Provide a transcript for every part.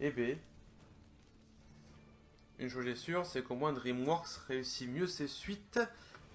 Eh ben, une chose est sûre, c'est qu'au moins DreamWorks réussit mieux ses suites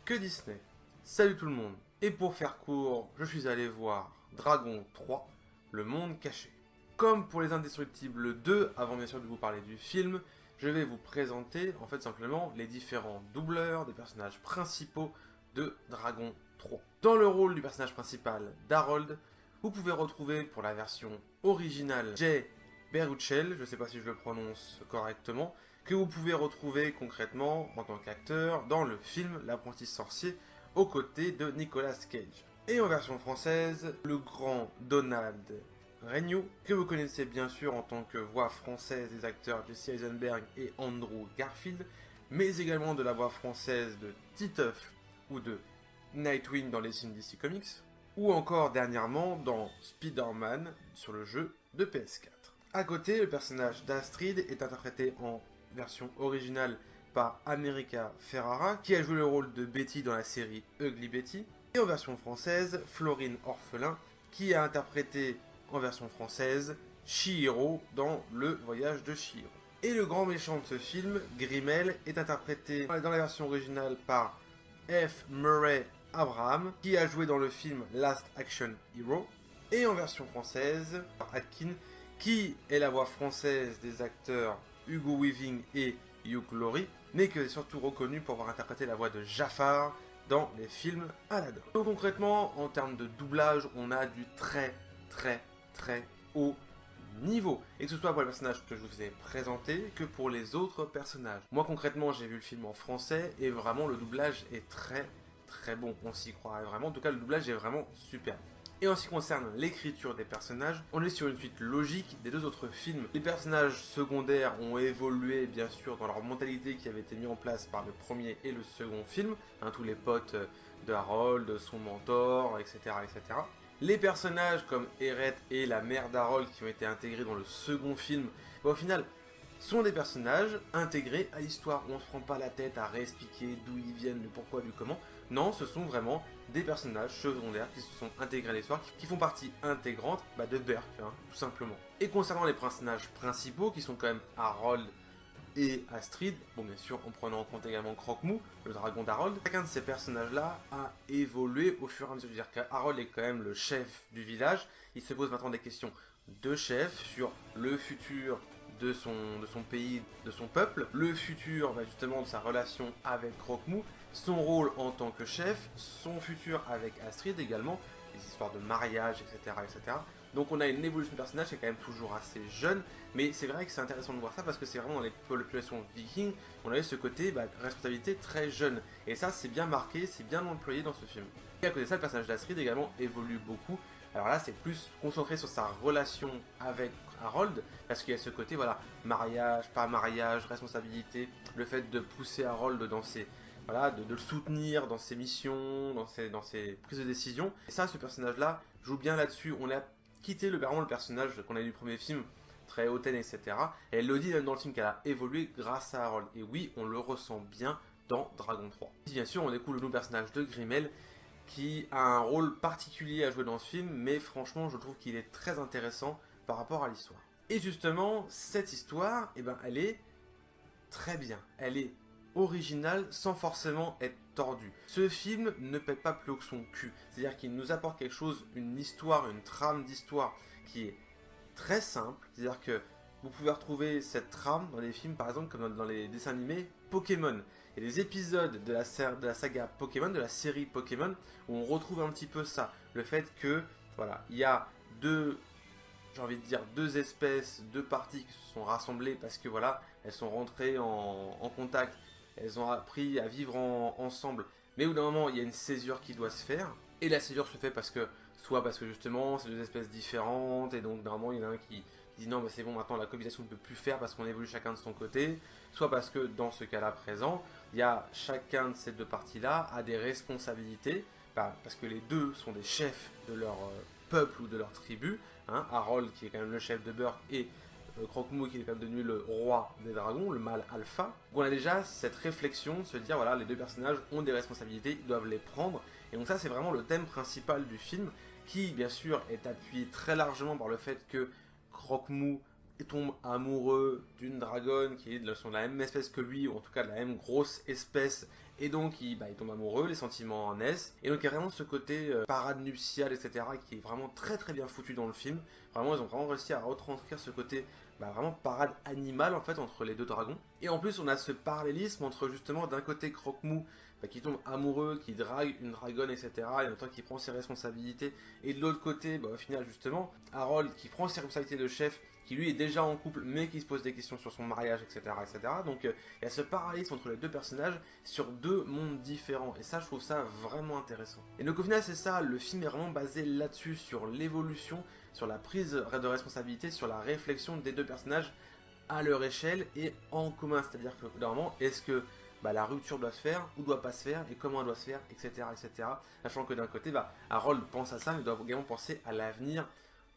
que Disney. Salut tout le monde, et pour faire court, je suis allé voir Dragon 3, Le Monde Caché. Comme pour Les Indestructibles 2, avant bien sûr de vous parler du film, je vais vous présenter en fait simplement les différents doubleurs des personnages principaux de Dragon 3. Dans le rôle du personnage principal d'Harold, vous pouvez retrouver pour la version originale Jay Baruchel, je ne sais pas si je le prononce correctement, que vous pouvez retrouver concrètement en tant qu'acteur dans le film L'Apprenti Sorcier aux côtés de Nicolas Cage. Et en version française, le grand Donald Renew, que vous connaissez bien sûr en tant que voix française des acteurs Jesse Eisenberg et Andrew Garfield, mais également de la voix française de Titeuf ou de Nightwing dans les films DC Comics, ou encore dernièrement dans Spider-Man sur le jeu de PS4. À côté, le personnage d'Astrid est interprété en version originale par America Ferrara, qui a joué le rôle de Betty dans la série Ugly Betty, et en version française, Florine Orphelin, qui a interprété en version française Chihiro dans Le Voyage de Chihiro. Et le grand méchant de ce film, Grimmel, est interprété dans la version originale par F. Murray Abraham, qui a joué dans le film Last Action Hero, et en version française, par Atkin, qui est la voix française des acteurs Hugo Weaving et Hugh Laurie, mais qui est surtout reconnu pour avoir interprété la voix de Jafar dans les films Aladdin. Donc concrètement, en termes de doublage, on a du très haut niveau, et que ce soit pour les personnages que je vous ai présentés que pour les autres personnages. Moi concrètement, j'ai vu le film en français et vraiment le doublage est très bon, on s'y croirait vraiment. En tout cas, le doublage est vraiment super. Et en ce qui concerne l'écriture des personnages, on est sur une suite logique des deux autres films. Les personnages secondaires ont évolué bien sûr dans leur mentalité qui avait été mise en place par le premier et le second film, hein, tous les potes de Harold, son mentor, etc. etc. Les personnages comme Eret et la mère d'Harold qui ont été intégrés dans le second film, au final, sont des personnages intégrés à l'histoire. On ne se prend pas la tête à réexpliquer d'où ils viennent, le pourquoi, du comment. Non, ce sont vraiment des personnages secondaires qui se sont intégrés à l'histoire, qui font partie intégrante de Berk, hein, tout simplement. Et concernant les personnages principaux, qui sont quand même Harold et Astrid, bon bien sûr en prenant en compte également Croque-Mou, le dragon d'Harold, chacun de ces personnages-là a évolué au fur et à mesure. Je veux dire qu'Harold est quand même le chef du village, il se pose maintenant des questions de chef sur le futur de son pays, de son peuple, le futur justement de sa relation avec Croque-Mou, son rôle en tant que chef, son futur avec Astrid également, les histoires de mariage, etc. etc. Donc on a une évolution de personnage qui est quand même toujours assez jeune, mais c'est vrai que c'est intéressant de voir ça parce que c'est vraiment dans les populations vikings, on avait ce côté responsabilité très jeune. Et ça c'est bien marqué, c'est bien employé dans ce film. Et à côté de ça, le personnage d'Astrid également évolue beaucoup. Alors là, c'est plus concentré sur sa relation avec Harold, parce qu'il y a ce côté, voilà, mariage, pas mariage, responsabilité, le fait de pousser Harold dans ses, voilà, de le soutenir dans ses missions, dans ses prises de décision. Et ça, ce personnage-là joue bien là-dessus. On a quitté vraiment le personnage qu'on a eu du premier film, très hautaine, etc. Et elle le dit même dans le film qu'elle a évolué grâce à Harold. Et oui, on le ressent bien dans Dragon 3. Et bien sûr, on découvre le nouveau personnage de Grimmel, qui a un rôle particulier à jouer dans ce film, mais franchement, je trouve qu'il est très intéressant par rapport à l'histoire. Et justement, cette histoire, elle est très bien. Elle est originale sans forcément être tordue. Ce film ne pète pas plus haut que son cul. C'est-à-dire qu'il nous apporte quelque chose, une histoire, une trame d'histoire qui est très simple. C'est-à-dire que vous pouvez retrouver cette trame dans les films, par exemple, comme dans les dessins animés Pokémon. Et les épisodes de la saga Pokémon, de la série Pokémon, où on retrouve un petit peu ça. Le fait que, voilà, il y a deux, j'ai envie de dire, deux espèces, deux parties qui se sont rassemblées parce que, voilà, elles sont rentrées en contact, elles ont appris à vivre ensemble. Mais au bout d'un moment, il y a une césure qui doit se faire. Et la césure se fait soit parce que justement, c'est deux espèces différentes, et donc normalement, il y en a un qui dit non, c'est bon, maintenant la cohabitation ne peut plus faire parce qu'on évolue chacun de son côté, soit parce que dans ce cas-là présent, il y a chacun de ces deux parties-là a des responsabilités, parce que les deux sont des chefs de leur peuple ou de leur tribu, hein, Harold qui est quand même le chef de Berk et Croque-Mou qui est quand même devenu le roi des dragons, le mâle alpha. Donc on a déjà cette réflexion de se dire voilà, les deux personnages ont des responsabilités, ils doivent les prendre, et donc ça c'est vraiment le thème principal du film, qui bien sûr est appuyé très largement par le fait que Croque-Mou tombe amoureux d'une dragonne qui est de la même espèce que lui, ou en tout cas de la même grosse espèce, et donc il tombe amoureux, les sentiments naissent, et donc il y a vraiment ce côté parade nuptiale, etc., qui est vraiment très très bien foutu dans le film. Vraiment, ils ont vraiment réussi à retranscrire ce côté vraiment parade animale en fait entre les deux dragons. Et en plus, on a ce parallélisme entre justement d'un côté Croque-Mou qui tombe amoureux, qui drague une dragonne, etc., et en même temps qui prend ses responsabilités, et de l'autre côté, au final justement, Harold qui prend ses responsabilités de chef, qui lui est déjà en couple mais qui se pose des questions sur son mariage, etc. etc. Donc il y a ce parallélisme entre les deux personnages sur deux mondes différents, et ça je trouve ça vraiment intéressant. Et donc au final c'est ça, le film est vraiment basé là-dessus, sur l'évolution, sur la prise de responsabilité, sur la réflexion des deux personnages à leur échelle et en commun, c'est-à-dire que normalement est-ce que la rupture doit se faire, ou doit pas se faire, et comment elle doit se faire, etc. etc. Sachant que d'un côté, Harold pense à ça, mais doit également penser à l'avenir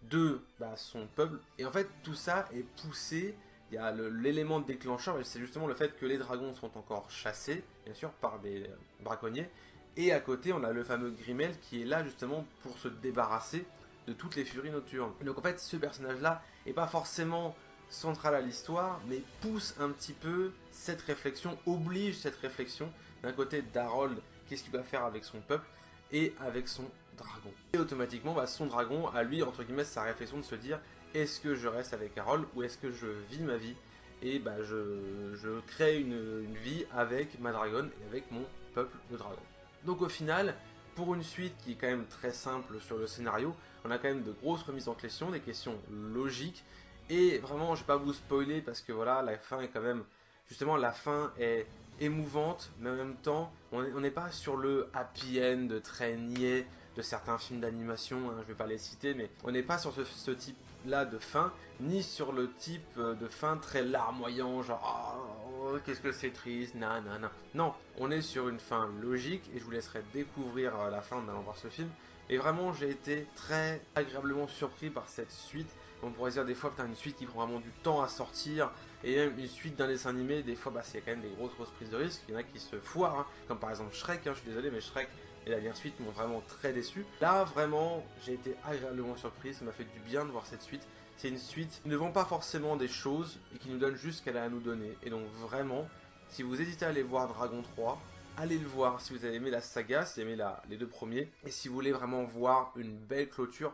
de son peuple. Et en fait, tout ça est poussé, il y a l'élément déclencheur, et c'est justement le fait que les dragons sont encore chassés, bien sûr, par des braconniers. Et à côté, on a le fameux Grimmel qui est là justement pour se débarrasser de toutes les furies nocturnes. Et donc en fait, ce personnage-là n'est pas forcément centrale à l'histoire, mais pousse un petit peu cette réflexion, oblige cette réflexion d'un côté d'Harold, qu'est-ce qu'il doit faire avec son peuple, et avec son dragon. Et automatiquement, son dragon, à lui, entre guillemets, sa réflexion de se dire, est-ce que je reste avec Harold, ou est-ce que je vis ma vie, et je crée une vie avec ma dragonne, et avec mon peuple de dragons. Donc au final, pour une suite qui est quand même très simple sur le scénario, on a quand même de grosses remises en question, des questions logiques. Et vraiment, je vais pas vous spoiler parce que voilà, la fin est quand même... Justement, la fin est émouvante, mais en même temps, on n'est pas sur le happy end très niais de certains films d'animation, je vais pas les citer, mais on n'est pas sur ce type-là de fin, ni sur le type de fin très larmoyant, genre oh, qu'est-ce que c'est triste, nanana. Non, on est sur une fin logique, et je vous laisserai découvrir la fin en allant voir ce film. Et vraiment, j'ai été très agréablement surpris par cette suite. On pourrait dire des fois, putain, une suite qui prend vraiment du temps à sortir, et même une suite d'un dessin animé, des fois, il y a quand même des grosses prises de risque. Il y en a qui se foirent, comme par exemple Shrek, je suis désolé, mais Shrek et la dernière suite m'ont vraiment très déçu. Là, vraiment, j'ai été agréablement surpris, ça m'a fait du bien de voir cette suite. C'est une suite qui ne vend pas forcément des choses, et qui nous donne juste ce qu'elle a à nous donner. Et donc vraiment, si vous hésitez à aller voir Dragon 3, allez le voir si vous avez aimé la saga, si vous avez aimé les deux premiers, et si vous voulez vraiment voir une belle clôture,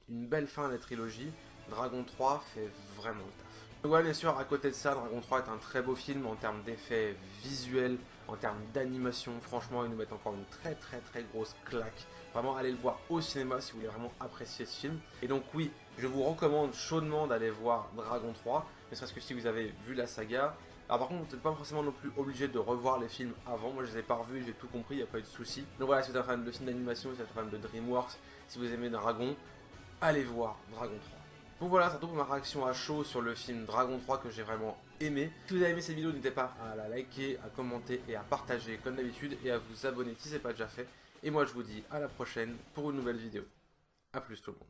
une belle fin à la trilogie, Dragon 3 fait vraiment le taf. Donc ouais, bien sûr, à côté de ça, Dragon 3 est un très beau film en termes d'effets visuels, en termes d'animation. Franchement, ils nous mettent encore une très grosse claque. Vraiment, allez le voir au cinéma si vous voulez vraiment apprécier ce film. Et donc oui, je vous recommande chaudement d'aller voir Dragon 3, ne serait-ce que si vous avez vu la saga. Alors par contre, vous n'êtes pas forcément non plus obligé de revoir les films avant. Moi, je les ai pas revus, j'ai tout compris, il n'y a pas eu de souci. Donc voilà, si vous êtes un fan de films d'animation, si vous êtes un fan de DreamWorks, si vous aimez Dragon, allez voir Dragon 3. Donc voilà, c'est tout pour ma réaction à chaud sur le film Dragon 3 que j'ai vraiment aimé. Si vous avez aimé cette vidéo, n'hésitez pas à la liker, à commenter et à partager comme d'habitude, et à vous abonner si ce n'est pas déjà fait. Et moi je vous dis à la prochaine pour une nouvelle vidéo. A plus tout le monde.